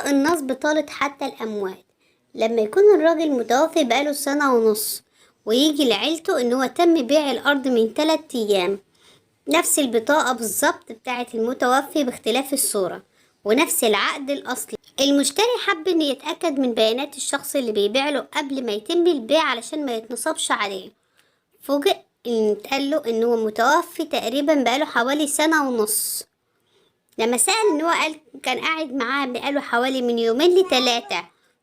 طرق النصب طالت حتى الأموات. لما يكون الراجل متوفي بقاله سنة ونص ويجي لعيلته إن هو تم بيع الأرض من 3 أيام، نفس البطاقة بالظبط بتاعة المتوفي باختلاف الصورة ونفس العقد الأصلي. المشتري حب إن يتأكد من بيانات الشخص اللي بيبيع له قبل ما يتم البيع علشان ما يتنصبش عليه. فوجئ إن اتقال له إن هو متوفي تقريبا بقاله حوالي سنة ونص. لما سأل إن هو قال كان قاعد معاه بقاله حوالي من 2 ل3،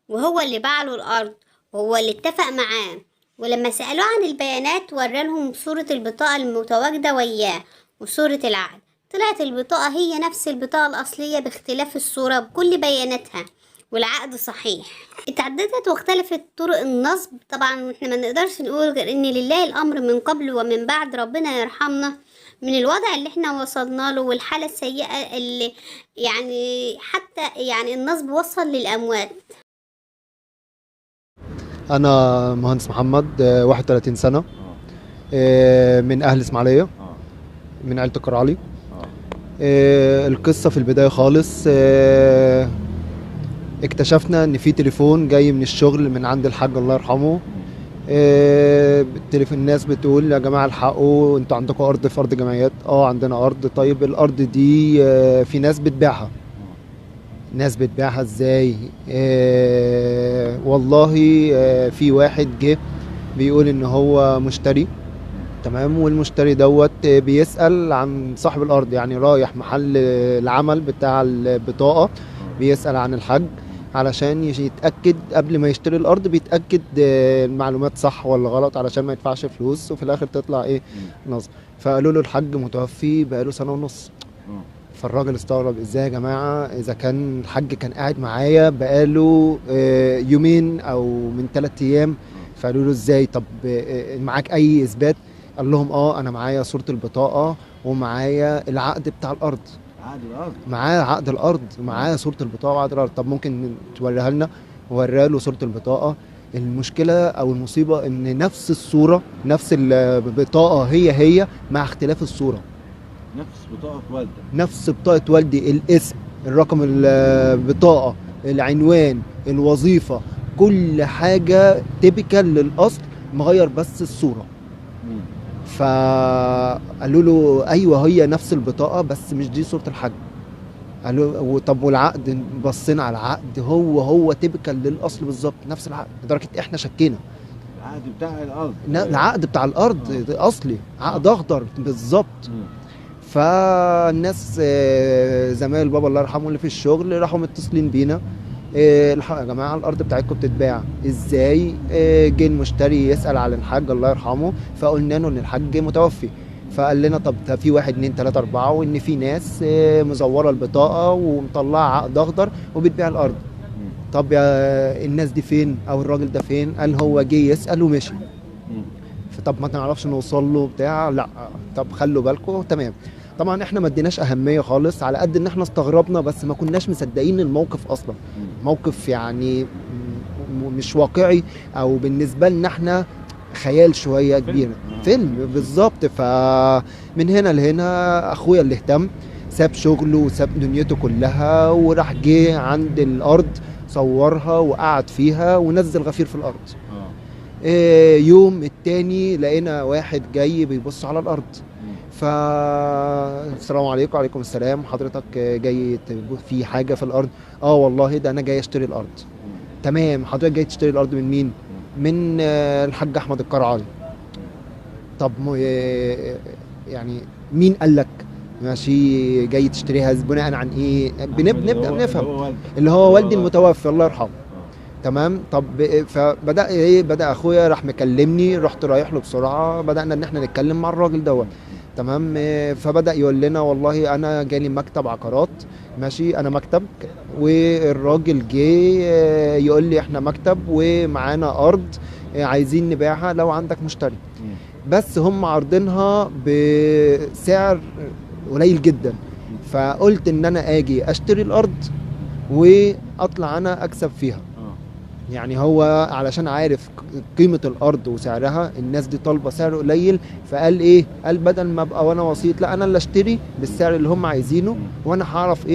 وهو اللي باعله الأرض وهو اللي اتفق معاه. ولما سألوه عن البيانات ورالهم صورة البطاقة المتواجدة وياه وصورة العقد. طلعت البطاقة هي نفس البطاقة الأصلية باختلاف الصورة بكل بياناتها، والعقد صحيح. اتعددت واختلفت طرق النصب. طبعا احنا ما نقدرش نقول غير ان لله الأمر من قبل ومن بعد. ربنا يرحمنا من الوضع اللي احنا وصلنا له والحالة السيئة اللي يعني حتى يعني النصب وصل للأموات. انا مهندس محمد 31 سنه، من اهل اسماعيليه، من عيله القرعلي. القصه في البدايه خالص، اكتشفنا ان في تليفون جاي من الشغل من عند الحاج الله يرحمه. التليفون الناس بتقول يا جماعه الحقوا انتوا عندكم ارض في ارض جمعيات. عندنا ارض. طيب الارض دي في ناس بتبيعها. ناس بتبيعها ازاي؟ والله في واحد جه بيقول ان هو مشتري، تمام، والمشتري دوت بيسأل عن صاحب الارض، يعني رايح محل العمل بتاع البطاقة بيسأل عن الحج علشان يتأكد قبل ما يشتري الارض، بيتأكد المعلومات صح ولا غلط علشان ما يدفعش فلوس وفي الاخر تطلع ايه؟ نصب. فقالوا له الحج متوفي بقاله سنة ونص. فالراجل استغرب، ازاي يا جماعه اذا كان الحاج كان قاعد معايا بقاله يومين او من 3 ايام؟ فقالوا له ازاي؟ طب معاك اي اثبات؟ قال لهم انا معايا صوره البطاقه ومعايا العقد بتاع الارض. عقد الارض؟ معاه عقد الارض ومعاه صوره البطاقه وعقد الارض. طب ممكن توريها لنا؟ وراله صوره البطاقه. المشكله او المصيبه ان نفس الصوره نفس البطاقه هي مع اختلاف الصوره. نفس بطاقة والدك؟ نفس بطاقة والدي، الاسم، الرقم البطاقة، العنوان، الوظيفة، كل حاجة تيبيكال للأصل، مغير بس الصورة. فقالوا له أيوة هي نفس البطاقة بس مش دي صورة الحج. قالوا طب والعقد؟ بصينا على العقد هو تيبيكال للأصل بالظبط، نفس العقد لدرجة احنا شكينا. العقد بتاع الأرض؟ العقد بتاع الأرض أصلي، عقد أخضر بالظبط. فالناس زمايل بابا الله يرحمه اللي في الشغل راحوا متصلين بينا، الحقوا يا جماعه الارض بتاعتكم بتتباع. ازاي؟ جه المشتري يسال على الحاج الله يرحمه، فقلنا له ان الحاج متوفي. فقال لنا طب ده في 1 2 3 4 وان في ناس مزوره البطاقه ومطلعه عقد اخضر وبتبيع الارض. طب يا الناس دي فين او الراجل ده فين؟ قال هو جه يسال ومشي. طب ما نعرفش نوصل له بتاع؟ لا. طب خلوا بالكم. تمام. طبعا احنا ما اديناش اهميه خالص، على قد ان احنا استغربنا بس ما كناش مصدقين الموقف اصلا. موقف يعني مش واقعي، او بالنسبه لنا احنا خيال شويه كبير، فيلم بالظبط. فمن هنا لهنا اخويا اللي اهتم ساب شغله وساب دنيته كلها وراح جه عند الارض، صورها وقعد فيها ونزل غفير في الارض. يوم التاني لقينا واحد جاي بيبص على الارض. فالسلام عليكم. وعليكم السلام. حضرتك جاي في حاجه في الارض؟ والله ده انا جاي اشتري الارض. تمام. حضرتك جاي تشتري الارض من مين؟ من الحاج احمد القرعلي. طب يعني مين قال لك ماشي جاي تشتريها بناء عن ايه؟ بنبدا نفهم. اللي هو والدي المتوفي الله يرحمه. تمام. طب فبدا بدا اخويا راح مكلمني، رحت رايح له بسرعه، بدانا ان احنا نتكلم مع الراجل دوت. تمام. فبدا يقول لنا والله انا جالي مكتب عقارات، ماشي، انا مكتب، والراجل جه يقول لي احنا مكتب ومعانا ارض عايزين نبيعها لو عندك مشتري، بس هم عارضينها بسعر قليل جدا. فقلت ان انا اجي اشتري الارض واطلع انا اكسب فيها. يعني هو علشان عارف قيمة الأرض وسعرها، الناس دي طالبة سعر قليل، فقال قال بدل ما أبقى وأنا وسيط، لا أنا اللي أشتري بالسعر اللي هم عايزينه وأنا هعرف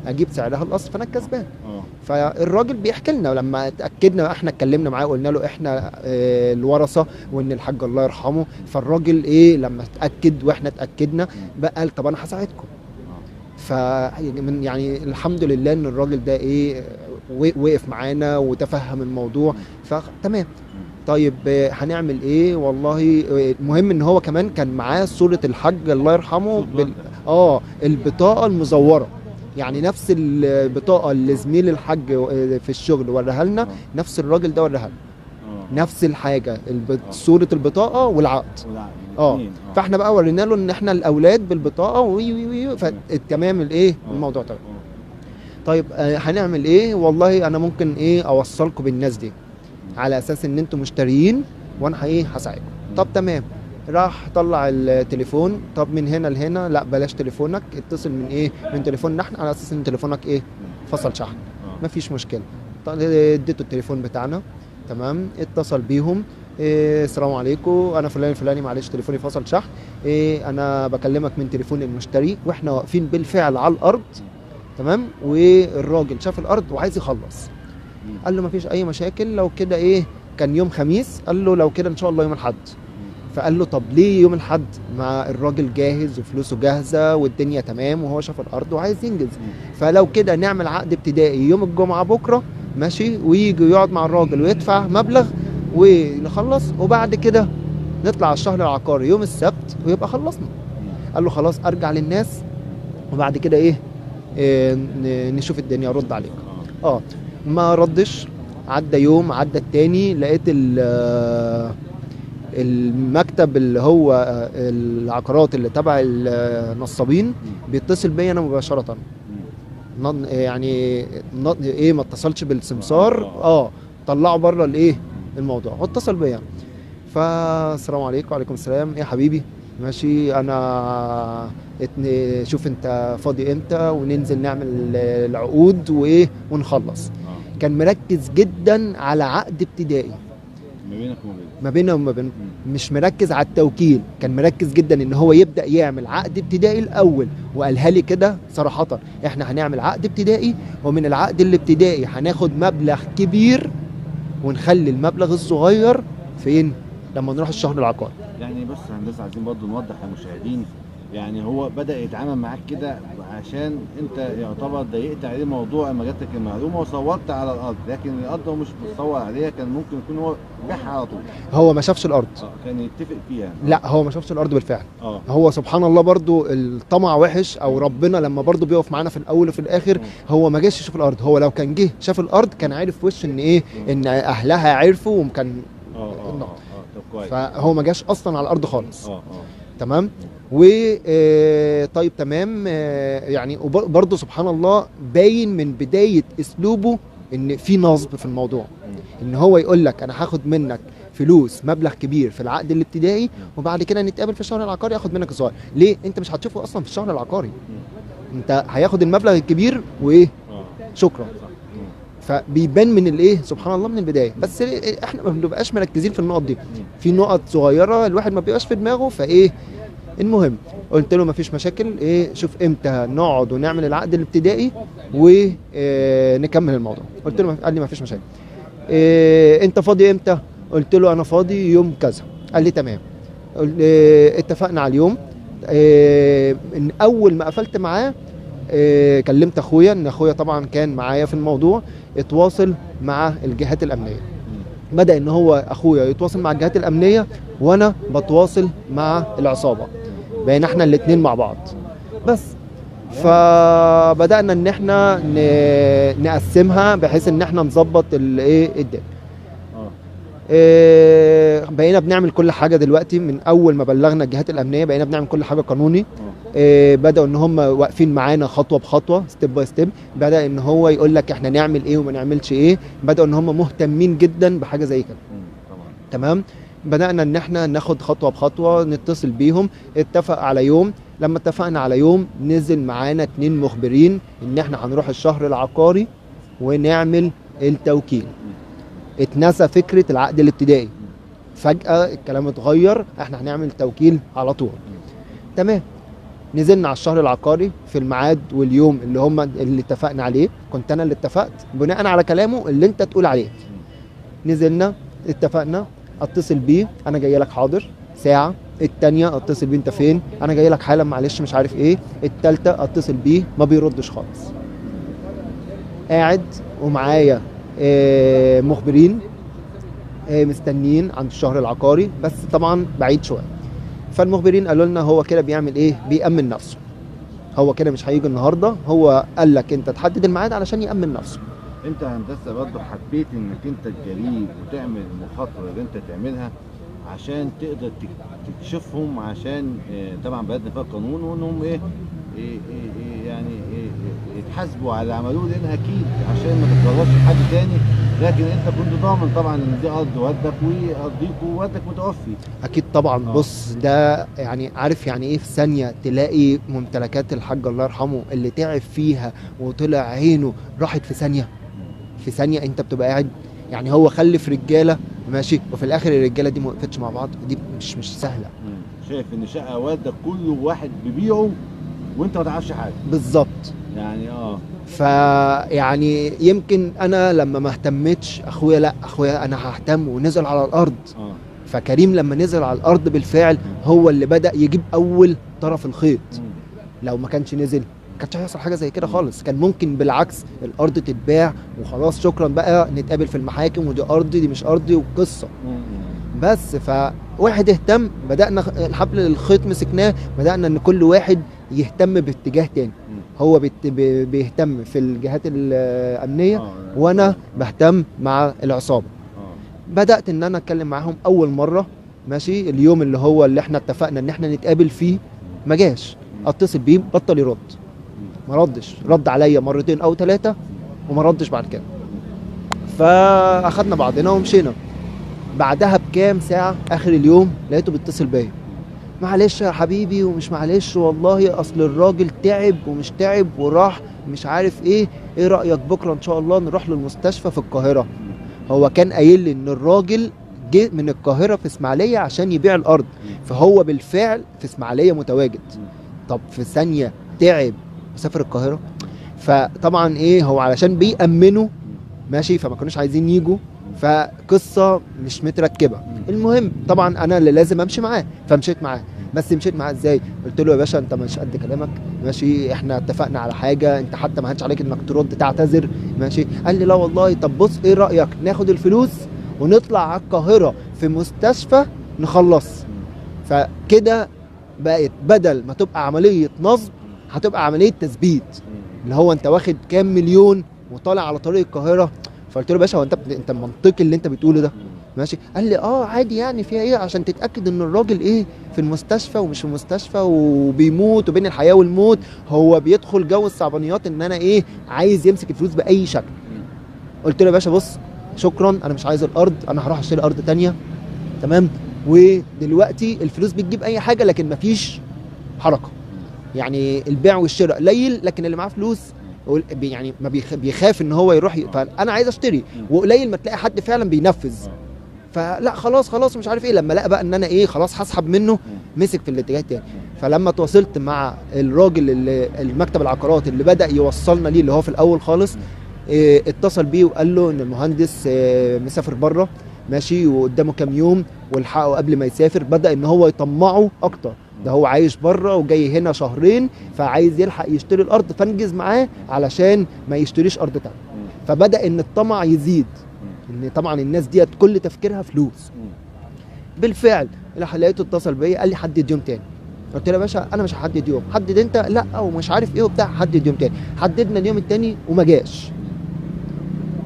اجيب سعرها الاصل فانا الكسبان. اه فالراجل بيحكي لنا لما اتاكدنا، احنا اتكلمنا معاه قلنا له احنا الورثه وان الحاج الله يرحمه، فالراجل ايه لما اتاكد واحنا اتاكدنا بقى قال طب انا هساعدكم. ف يعني الحمد لله ان الراجل ده ايه وقف معانا وتفهم الموضوع، فتمام. طيب هنعمل ايه؟ والله المهم ان هو كمان كان معاه صورة الحاج الله يرحمه البطاقة المزورة، يعني نفس البطاقة اللي زميل الحاج في الشغل وراها لنا، نفس الراجل ده وراها لنا نفس الحاجة، صورة البطاقة والعقد. فاحنا بقى ورينا له ان احنا الاولاد بالبطاقة فتمام الايه الموضوع تمام. طيب هنعمل ايه؟ والله انا ممكن ايه اوصلكم بالناس دي على اساس ان انتم مشتريين وانا هساعدكم. طب تمام. راح طلع التليفون، طب من هنا لهنا لا بلاش تليفونك، اتصل من ايه من تليفوننا احنا على اساس ان تليفونك ايه فصل شحن. مفيش مشكله. اديته التليفون بتاعنا تمام، اتصل بيهم السلام عليكم انا فلان الفلاني معلش تليفوني فصل شحن، انا بكلمك من تليفون المشتري واحنا واقفين بالفعل على الارض تمام، والراجل شاف الارض وعايز يخلص. قال له مفيش اي مشاكل لو كده ايه، كان يوم خميس، قال له لو كده ان شاء الله يوم الاحد. فقال له طب ليه يوم الاحد؟ مع الراجل جاهز وفلوسه جاهزه والدنيا تمام وهو شاف الارض وعايز ينجز. فلو كده نعمل عقد ابتدائي يوم الجمعه بكره ماشي، ويجي يقعد مع الراجل ويدفع مبلغ ونخلص، وبعد كده نطلع على الشهر العقاري يوم السبت ويبقى خلصنا. قال له خلاص ارجع للناس وبعد كده ايه نشوف الدنيا ارد عليك. ما ردش. عدى يوم عدى التاني، لقيت المكتب اللي هو العقارات اللي تبع النصابين بيتصل بيا انا مباشره، يعني ايه ما اتصلش بالسمسار، طلعوا بره الايه الموضوع واتصل بيا. فالسلام عليكم. وعليكم السلام. ايه يا حبيبي ماشي، انا شوف انت فاضي امتى وننزل نعمل العقود وايه ونخلص. كان مركز جدا على عقد ابتدائي ما بينه وما بينه، مش مركز على التوكيل، كان مركز جدا ان هو يبدا يعمل عقد ابتدائي الاول. وقالها لي كده صراحه، احنا هنعمل عقد ابتدائي ومن العقد الابتدائي هناخد مبلغ كبير ونخلي المبلغ الصغير فين لما نروح الشهر العقاري. يعني بس هندسه عايزين برضه نوضح للمشاهدين، يعني هو بدأ يتعامل معاك كده عشان انت يعتبر ضيقت عليه موضوع اما جاتك المعلومه وصورت على الارض، لكن الارض هو مش متصور عليها، كان ممكن يكون هو بيعها على طول. هو ما شافش الارض. كان يتفق فيها. لا هو ما شافش الارض بالفعل. هو سبحان الله برضو الطمع وحش، او ربنا لما برضو بيقف معانا في الاول وفي الاخر. هو ما جاش يشوف الارض، هو لو كان جه شاف الارض كان عارف وش ان ايه ان اهلها عرفوا وكان طب كويس. فهو ما جاش اصلا على الارض خالص. تمام. طيب تمام. يعني برضه سبحان الله باين من بداية اسلوبه ان في نصب في الموضوع، ان هو يقول لك انا هاخد منك فلوس مبلغ كبير في العقد الابتدائي وبعد كده نتقابل في الشهر العقاري اخد منك الصغير. ليه؟ انت مش هتشوفه اصلا في الشهر العقاري، انت هياخد المبلغ الكبير وايه شكرا. فبيبان من الايه سبحان الله من البدايه. بس احنا ما بنبقاش مركزين في النقط دي، في نقط صغيره الواحد ما بيبقاش في دماغه فايه. المهم قلت له مفيش مشاكل، شوف امتى نقعد ونعمل العقد الابتدائي ونكمل الموضوع. قلت له قال لي مفيش مشاكل. انت فاضي امتى؟ قلت له انا فاضي يوم كذا. قال لي تمام. اتفقنا على اليوم. من اول ما قفلت معاه كلمت اخويا، ان اخويا طبعا كان معايا في الموضوع، اتواصل مع الجهات الامنيه. بدأ ان هو اخويا يتواصل مع الجهات الامنيه وانا بتواصل مع العصابه، بقينا احنا الاثنين مع بعض. بس فبدأنا ان احنا نقسمها بحيث ان احنا نظبط الايه الدنيا. بقينا بنعمل كل حاجه دلوقتي. من اول ما بلغنا الجهات الامنيه بقينا بنعمل كل حاجه قانوني. بدأوا ان هم واقفين معانا خطوه بخطوه ستيب باي ستيب. بدأ ان هو يقول لك احنا نعمل ايه وما نعملش ايه. بدأوا ان هم مهتمين جدا بحاجه زي كده. تمام. بدأنا ان احنا ناخد خطوه بخطوه، نتصل بيهم، اتفق على يوم. لما اتفقنا على يوم نزل معانا 2 مخبرين ان احنا هنروح الشهر العقاري ونعمل التوكيل. اتنسى فكره العقد الابتدائي، فجأة الكلام اتغير، احنا هنعمل توكيل على طول. تمام. نزلنا على الشهر العقاري في الميعاد واليوم اللي اتفقنا عليه، كنت انا اللي اتفقت بناء على كلامه اللي انت تقول عليه. نزلنا اتفقنا، اتصل بيه انا جاي لك حاضر ساعه، التانية اتصل بيه انت فين، انا جاي لك حالا معلش مش عارف ايه، التالتة اتصل بيه ما بيردش خالص. قاعد ومعايا مخبرين مستنيين عند الشهر العقاري، بس طبعا بعيد شويه. فالمخبرين قالوا لنا هو كده بيعمل ايه، بيأمن نفسه، هو كده مش هيجي النهارده، هو قال لك انت تحدد الميعاد علشان يأمن نفسه. انت هندسه برضه حبيت انك انت تجريه وتعمل المخاطره اللي انت تعملها عشان تقدر تكشفهم، عشان طبعا بلدنا فيها قانون وانهم يعني يتحاسبوا على اللي عملوه، لان اكيد عشان ما تتكررش لحد تاني. لكن انت كنت ضامن طبعا ان دي ارض والدك ويقضيك ووالدك متوفي. اكيد طبعا. بص ده يعني عارف يعني ايه في ثانيه تلاقي ممتلكات الحاج الله يرحمه اللي تعب فيها وطلع عينه راحت في ثانيه. في ثانيه انت بتبقى قاعد، يعني هو خلف رجاله ماشي، وفي الاخر الرجاله دي ما وقفتش مع بعض، دي مش سهله. شايف ان شقه والدك كل واحد بيبيعه وانت ما تعرفش حاجه. بالظبط يعني فيعني يمكن انا لما ما اهتمتش، اخويا لا، اخويا انا ههتم ونزل على الارض. فكريم لما نزل على الارض بالفعل هو اللي بدأ يجيب اول طرف الخيط. لو ما كانش نزل ما كانش هيحصل حاجه زي كده خالص، كان ممكن بالعكس الارض تتباع وخلاص شكرا بقى، نتقابل في المحاكم ودي ارضي دي مش ارضي وقصه. بس فواحد اهتم، بدأنا الحبل الخيط مسكناه، بدأنا ان كل واحد يهتم باتجاه تاني. هو بيهتم في الجهات الامنيه وانا بهتم مع العصابه. بدأت ان انا اتكلم معاهم اول مره ماشي، اليوم اللي احنا اتفقنا ان احنا نتقابل فيه ما جاش، اتصل بيه بطل يرد، ما ردش، رد عليا مرتين او 3 وما ردش بعد كده. فاخدنا بعضنا ومشينا. بعدها بكام ساعه اخر اليوم لقيته بيتصل بيا، معلش يا حبيبي ومش معلش والله اصل الراجل تعب ومش تعب وراح مش عارف ايه رأيك بكره ان شاء الله نروح له المستشفى في القاهره. هو كان قايل لي ان الراجل جه من القاهره في اسماعيليه عشان يبيع الارض، فهو بالفعل في اسماعيليه متواجد. طب في ثانيه تعب وسافر القاهره. فطبعا هو علشان بيأمنوا ماشي، فما كانوش عايزين يجوا، فقصه مش متركبه. المهم طبعا انا اللي لازم امشي معاه، فمشيت معاه. بس مشيت معاه ازاي؟ قلت له يا باشا انت مش قد كلامك ماشي، احنا اتفقنا على حاجه، انت حتى ما هنش عليك انك ترد تعتذر ماشي. قال لي لا والله، طب بص ايه رايك ناخد الفلوس ونطلع على القاهره في مستشفى نخلص. فكده بقت بدل ما تبقى عمليه نصب هتبقى عمليه تثبيت، اللي هو انت واخد كام مليون وطالع على طريق القاهره. فقلت له باشا هو انت منطقي اللي انت بتقوله ده ماشي؟ قال لي عادي، يعني فيها ايه عشان تتاكد ان الراجل في المستشفى ومش في المستشفى وبيموت وبين الحياه والموت، هو بيدخل جو الصعبانيات ان انا عايز يمسك الفلوس باي شكل. قلت له يا باشا بص شكرا انا مش عايز الارض، انا هروح اشتري ارض تانية تمام، ودلوقتي الفلوس بتجيب اي حاجه لكن مفيش حركه، يعني البيع والشراء قليل لكن اللي معاه فلوس يعني ما بيخاف ان هو يروح فانا عايز اشتري، وقليل ما تلاقي حد فعلا بينفذ. فلا خلاص مش عارف لما لقى بقى ان انا خلاص هسحب منه، مسك في الاتجاه التاني. فلما تواصلت مع الراجل اللي المكتب العقارات اللي بدأ يوصلنا ليه اللي هو في الاول خالص، اتصل بيه وقال له ان المهندس مسافر بره ماشي وقدامه كام يوم والحقه قبل ما يسافر. بدأ ان هو يطمعه اكتر، ده هو عايش بره وجاي هنا شهرين فعايز يلحق يشتري الارض، فانجز معاه علشان ما يشتريش ارض تانية. فبدأ ان الطمع يزيد، ان طبعا الناس ديت كل تفكيرها فلوس. بالفعل لقيته اتصل بيا قال لي حدد يوم تاني. قلت له يا باشا انا مش هحدد يوم، حدد انت. لا ومش عارف وبتاع، حدد يوم تاني. حددنا اليوم التاني وما جاش.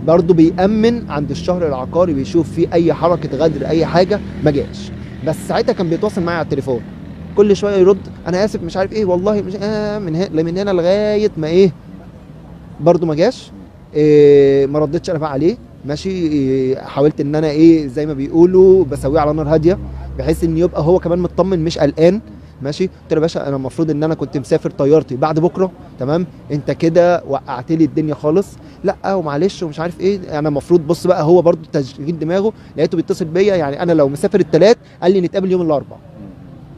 برضه بيأمن عند الشهر العقاري، بيشوف فيه اي حركه غدر اي حاجه، ما جاش. بس ساعتها كان بيتواصل معايا على التليفون كل شويه يرد انا اسف مش عارف والله مش من هنا لغايه ما برضه ما جاش. ما ردتش انا بقى عليه ماشي. حاولت ان انا زي ما بيقولوا بسويه على نار هاديه بحيث ان يبقى هو كمان مطمن مش قلقان ماشي. قلت له يا باشا انا المفروض ان انا كنت مسافر طيارتي بعد بكره تمام، انت كده وقعت لي الدنيا خالص. لا ومعلش ومش عارف انا المفروض بص بقى هو برضو تشغيل دماغه. لقيته بيتصل بيا يعني انا لو مسافر الثلاث قال لي نتقابل يوم الاربعاء،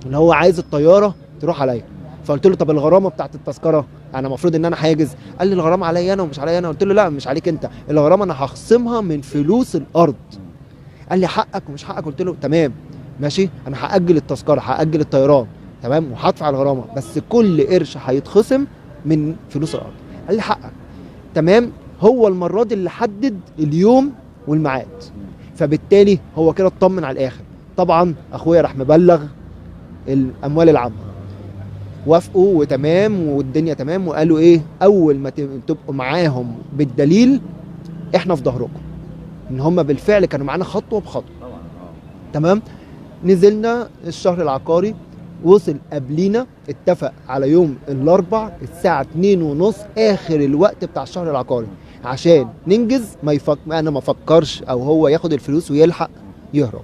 اللي هو عايز الطياره تروح عليا. فقلت له طب الغرامه بتاعت التذكره، انا المفروض ان انا حاجز. قال لي الغرامه عليا انا ومش عليا انا. قلت له لا مش عليك انت، الغرامه انا هخصمها من فلوس الارض. قال لي حقك ومش حقك. قلت له تمام ماشي، انا هاجل التذكره، هاجل الطيران تمام، وهدفع الغرامه، بس كل قرش هيتخصم من فلوس الارض. قال لي حقك تمام. هو المره دي اللي حدد اليوم والميعاد، فبالتالي هو كده اطمن على الاخر. طبعا اخويا راح مبلغ الاموال العامه، وافقوا وتمام والدنيا تمام، وقالوا ايه اول ما تبقوا معاهم بالدليل احنا في ظهركم، ان هم بالفعل كانوا معانا خطوه بخطوه. طبعا تمام. نزلنا الشهر العقاري، وصل قبلينا، اتفق على يوم الاربع الساعه 2:30 اخر الوقت بتاع الشهر العقاري عشان ننجز. انا ما افكرش او هو ياخد الفلوس ويلحق يهرب.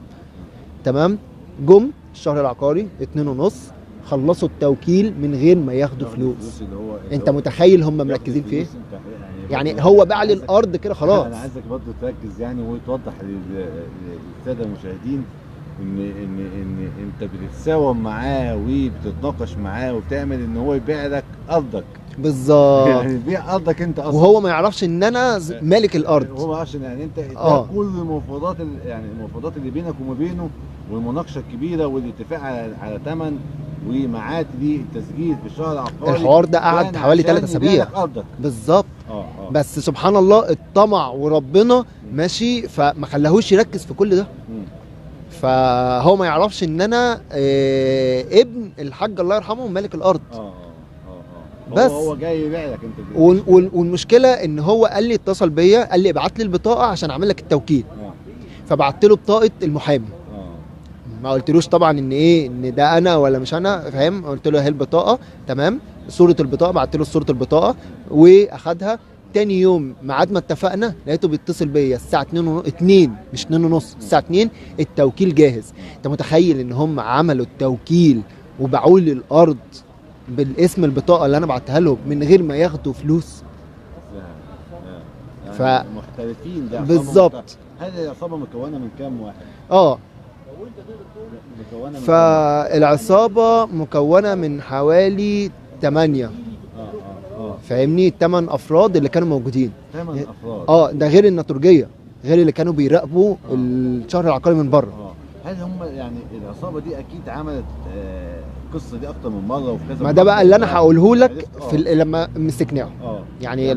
تمام. جم الشهر العقاري 2:30 خلصوا التوكيل من غير ما ياخدوا فلوس. انت متخيل هم مركزين في ايه؟ يعني هو باع لي الارض كده خلاص. انا عايزك برضه تركز يعني وتوضح للساده المشاهدين ان انت بتتساوم معاه وبتتناقش معاه وبتعمل ان هو يبيع لك ارضك بالظبط. يعني يبيع ارضك انت اصلا، وهو ما يعرفش ان انا مالك الارض. هو عشان يعني انت ده كل المفاوضات يعني المفاوضات اللي بينك وما بينه والمناقشه الكبيره والاتفاق على ثمن وميعاد للتسجيل في الشهر العقاري. الحوار ده قعد حوالي 3 اسابيع بالظبط. بس سبحان الله الطمع وربنا ماشي، فما خلاهوش يركز في كل ده. فهو ما يعرفش ان انا ابن الحاج الله يرحمه مالك الارض. بس هو جاي يبيع لك انت. والمشكله ان هو قال لي اتصل بيا قال لي ابعت لي البطاقه عشان اعمل لك التوكيل. فبعت له بطاقه المحامي. ما قلتلوش طبعا ان ايه ان ده انا ولا مش انا، فاهم؟ قلت له اهي البطاقه تمام، صوره البطاقه، بعت له صوره البطاقه واخدها. تاني يوم ميعاد ما اتفقنا لقيته بيتصل بيا الساعه 2 مش 2:30 الساعه 2 التوكيل جاهز. انت متخيل ان هم عملوا التوكيل وباعوا لي الارض بالاسم البطاقه اللي انا بعتها لهم من غير ما ياخدوا فلوس؟ يعني محترفين ده بالظبط. هذه العصابه مكونه من كام واحد؟ فالعصابه مكونه من حوالي 8. فاهمني؟ 8 افراد اللي كانوا موجودين. 8 افراد. ده غير الناتورجيه، غير اللي كانوا بيراقبوا الشهر العقاري من بره. هل هم يعني العصابه دي اكيد عملت القصه دي اكتر من مره وفي كذا؟ ما ده بقى اللي انا هقوله لك في لما مسكناهم. يعني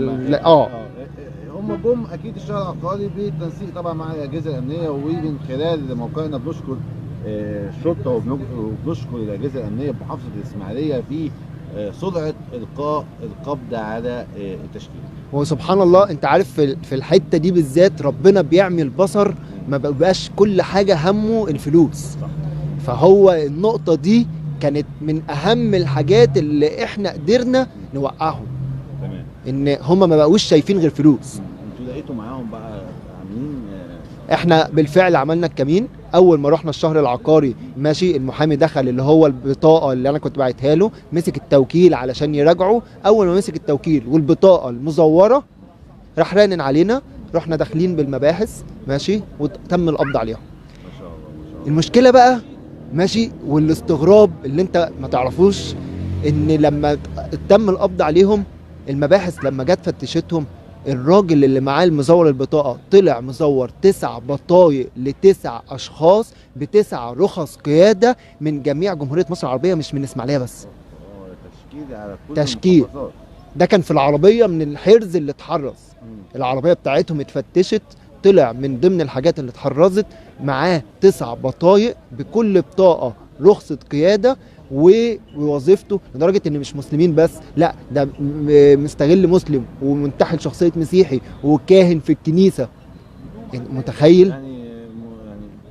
هم جم اكيد الشهر العقاري بالتنسيق طبعا مع الاجهزه الامنيه، ومن خلال موقعنا بنشكر الشرطه وبنشكر الاجهزه الامنيه بمحافظه الاسماعيليه في سرعه القاء القبض على التشكيل. وسبحان الله انت عارف في الحته دي بالذات ربنا بيعمي البصر، ما بقاش كل حاجه همه الفلوس. فهو النقطه دي كانت من اهم الحاجات اللي احنا قدرنا نوقعهم. تمام. ان هم ما بقوش شايفين غير فلوس. انتوا لقيتوا معاهم بقى عاملين احنا بالفعل عملنا الكمين. اول ما رحنا الشهر العقاري ماشي، المحامي دخل اللي هو البطاقه اللي انا كنت باعتها له، مسك التوكيل علشان يراجعه. اول ما مسك التوكيل والبطاقه المزوره راح رانن علينا، رحنا داخلين بالمباحث ماشي، وتم القبض عليهم. ما شاء الله ما شاء الله. المشكله بقى ماشي والاستغراب اللي انت ما تعرفوش، ان لما تم القبض عليهم المباحث لما جت فتشتهم، الراجل اللي معاه المزور البطاقه طلع مزور 9 بطايق ل9 اشخاص ب9 رخص قياده من جميع جمهوريه مصر العربيه، مش من اسماعيليه بس. تشكيل على كل تشكيل. ده كان في العربيه من الحرز اللي اتحرز. العربيه بتاعتهم اتفتشت، طلع من ضمن الحاجات اللي اتحرزت معاه 9 بطايق بكل بطاقه رخصه قياده ووظيفته، لدرجه ان مش مسلمين بس، لا ده مستغل مسلم ومنتحل شخصيه مسيحي وكاهن في الكنيسه. يعني متخيل؟ يعني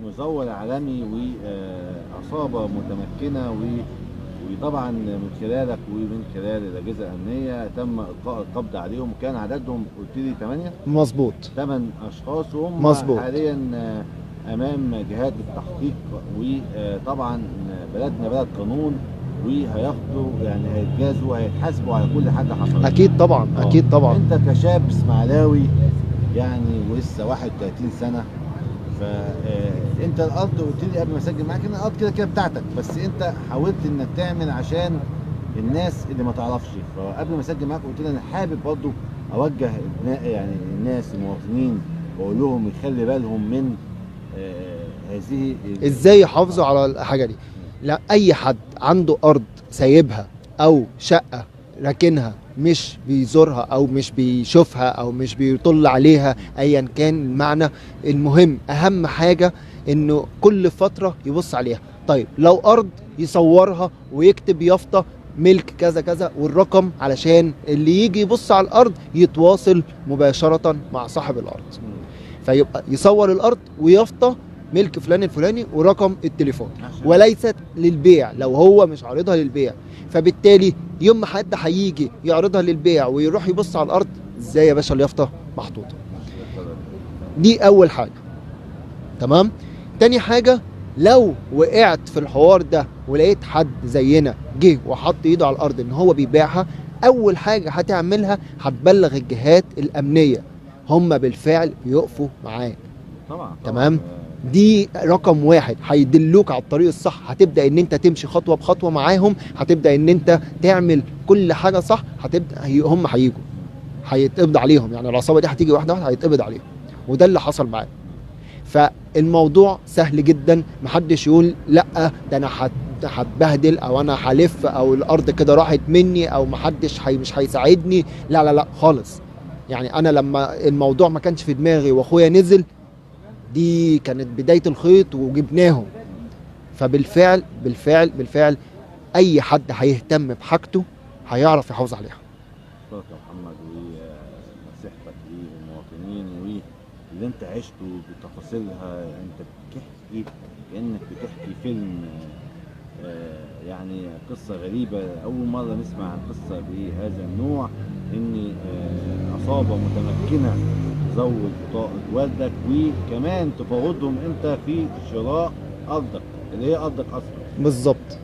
مزور عالمي وعصابه متمكنه وطبعا من خلالك ومن خلال الاجهزه الامنيه تم القاء القبض عليهم، وكان عددهم قلت لي 8. مظبوط. 8 اشخاص، وهم مظبوط. حاليا امام جهات التحقيق، وطبعا بلدنا بلد قانون، وهياخدوا يعني هيتجازوا وهيتحاسبوا على كل حاجه حصلت. اكيد طبعا. اكيد طبعا. انت كشاب اسماعيلاوي يعني ولسه 31 سنه، فانت الارض قلت لي قبل ما اسجل معاك ان الارض كده كده بتاعتك، بس انت حاولت انك تعمل عشان الناس اللي ما تعرفش. فقبل ما اسجل معاك قلت لي انا حابب برضه اوجه يعني الناس المواطنين واقول لهم يخلي بالهم من هذه ازاي يحافظوا على الحاجه دي. لا، اي حد عنده ارض سايبها او شقه راكنها مش بيزورها او مش بيشوفها او مش بيطل عليها ايا كان المعنى، المهم اهم حاجه انه كل فتره يبص عليها. طيب لو ارض يصورها ويكتب يافطه ملك كذا كذا والرقم، علشان اللي يجي يبص على الارض يتواصل مباشره مع صاحب الارض. فيبقى يصور الارض ويافطه ملك فلان الفلاني ورقم التليفون، وليست للبيع لو هو مش عارضها للبيع. فبالتالي يوم ما حد هيجي يعرضها للبيع ويروح يبص على الارض، ازاي يا باشا اليافطه محطوطه. دي اول حاجه. تمام. تاني حاجه، لو وقعت في الحوار ده ولقيت حد زينا جه وحط ايده على الارض ان هو بيبيعها، اول حاجه هتعملها هتبلغ الجهات الامنيه، هم بالفعل بيقفوا معاك. طبعا. تمام. دي رقم واحد، هيدلوك على الطريق الصح، هتبدا ان انت تمشي خطوه بخطوه معاهم، هتبدا ان انت تعمل كل حاجه صح، هتبدا هم هيجوا هيتقبض عليهم. يعني العصابه دي هتيجي واحده واحده هيتقبض عليهم، وده اللي حصل معايا. فالموضوع سهل جدا، محدش يقول لا ده انا هتبهدل او انا هلف او الارض كده راحت مني او محدش مش هيساعدني. لا لا لا خالص. يعني انا لما الموضوع ما كانش في دماغي واخويا نزل، دي كانت بداية الخيط وجبناهم. فبالفعل بالفعل بالفعل اي حد هيهتم بحاجته هيعرف يحافظ عليها. شكرا يا محمد، ونصيحتك للمواطنين واللي انت عشته بتفاصيلها. انت بتحكي كأنك بتحكي فيلم، يعني قصة غريبة. أول مرة نسمع عن قصة بهذا النوع، إن عصابة متمكنة تزود بطاقة والدك وكمان تفاوضهم أنت في شراء أرضك اللي هي أرضك أصلا. بالظبط.